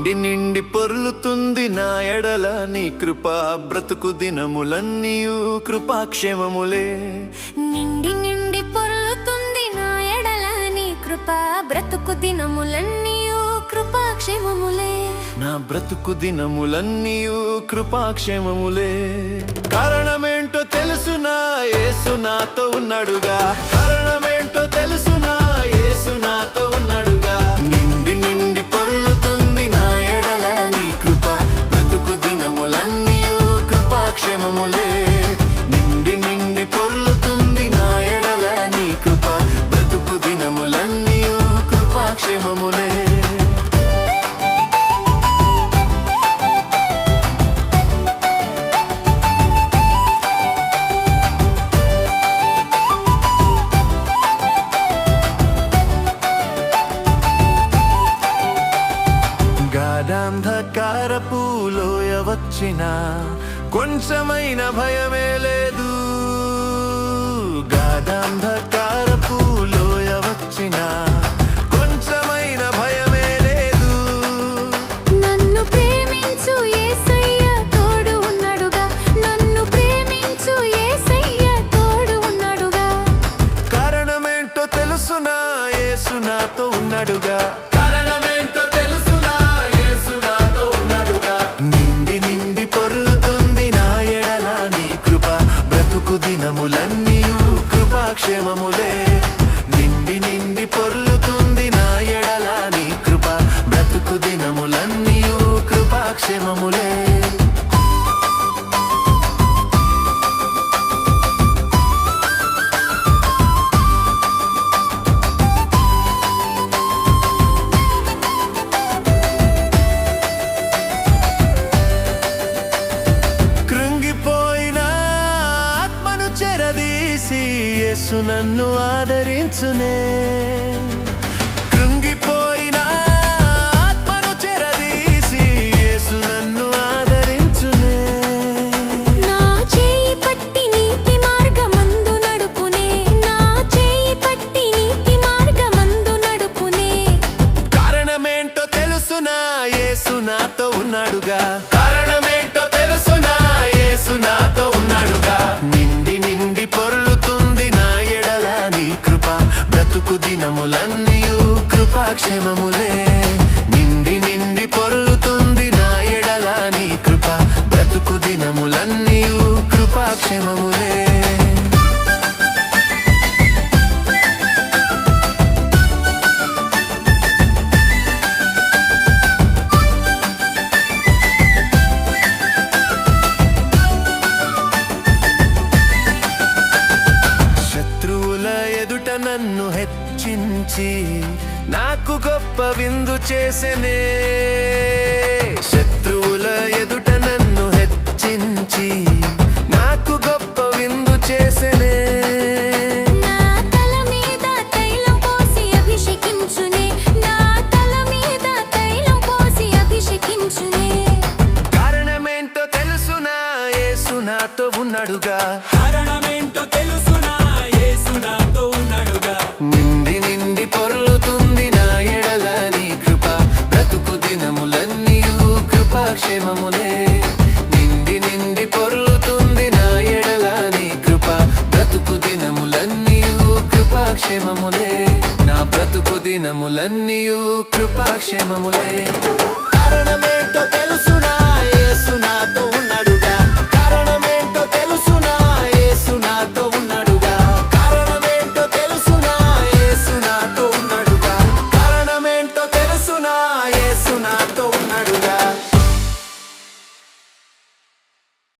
నిండి నిండి పొర్లుతుంది నా ఎడల నీ కృపా బ్రతుకు దినములన్నీయు కృపాక్షేమములే. నిండి నిండి పొర్లుతుంది నా ఎడల నీ కృపా బ్రతుకు దినములన్నీయు కృపాక్షేమములే. నా బ్రతుకు దినములన్నీయు కృపాక్షేమములే. కారణమేంటో తెలుసునా, యేసు నాతో ఉన్నాడుగా. కారణమేంటో తెలుసునా, యేసు నాతో ఉన్నాడుగా. నిండి నిండి పొర్లుతుంది నా ఎడల నీ కృప బ్రతుకు దినములన్నీయు కృపాక్షేమములే. నిండి నిండి పొర్లుతుంది నా ఎడల నీ కృప బ్రతుకు దినములన్నీయు కృపాక్షేమములే. గాఢాంధకారపు లోయ వచ్చినా కొంచెమైన భయమే లేదు. గాఢాంధకారపు లోయ వచ్చినా కొంచెమైన భయమే లేదు. నన్ను ప్రేమించు యేసయ్య తోడు ఉన్నాడుగా. నన్ను ప్రేమించు యేసయ్య తోడు ఉన్నాడుగా. కారణమేంటో తెలుసునా, యేసు నాతో ఉన్నాడుగా. దినములన్నీయు కృపాక్షేమములే. నిండి నిండి పొర్లుతుంది నా ఎడల నీ కృప బ్రతుకు దినములన్నీయు కృపాక్షేమములే. యేసు నన్ను ఆదరించునే. కృంగిపోయిన ఆత్మను చెరదీసి యేసు నన్ను ఆదరించునే. నా చేయి పట్టి నీతి మార్గమందు నడుపునే. నా చేయి పట్టి నీతి మార్గమందు నడుపునే. కారణమేంటో తెలుసునా, యేసు నాతో ఉన్నాడుగా. కారణమేంటో తెలుసునా, యేసు నాతో ఉన్నాడుగా. నిండి నిండి పొర్లుతుంది నా ఎడల నీ కృప బ్రతుకు దినములన్నీయు కృపాక్షేమములే. నిండి నిండి పొర్లుతుంది నా ఎడల నీ కృప బ్రతుకు దినములన్నీయు కృపాక్షేమములే. నన్ను హెచ్చించి నాకు గొప్ప విందు చేసెనే. శత్రువుల ఎదుట నన్ను హెచ్చించి నాకు గొప్ప విందు చేసెనే. నా తల మీద తైలం పోసి అభిషేకించునే. నా తల మీద తైలం పోసి అభిషేకించునే. కారణమేంటో తెలుసునా, యేసు నాతో ఉన్నాడుగా. కారణమేంటో తెలుసునా, యేసు నాతో ఉన్నాడుగా. నిండి నిండి పొర్లుతుంది నా ఎడల నీ కృప బ్రతుకు దినములన్నీయు కృపాక్షేమములే. నిండి నిండి పొర్లుతుంది నా ఎడల నీ కృప బ్రతుకు దినములన్నీయు కృపాక్షేమములే. నా బ్రతుకు దినములన్నీయు కృపాక్షేమములే. కారణమే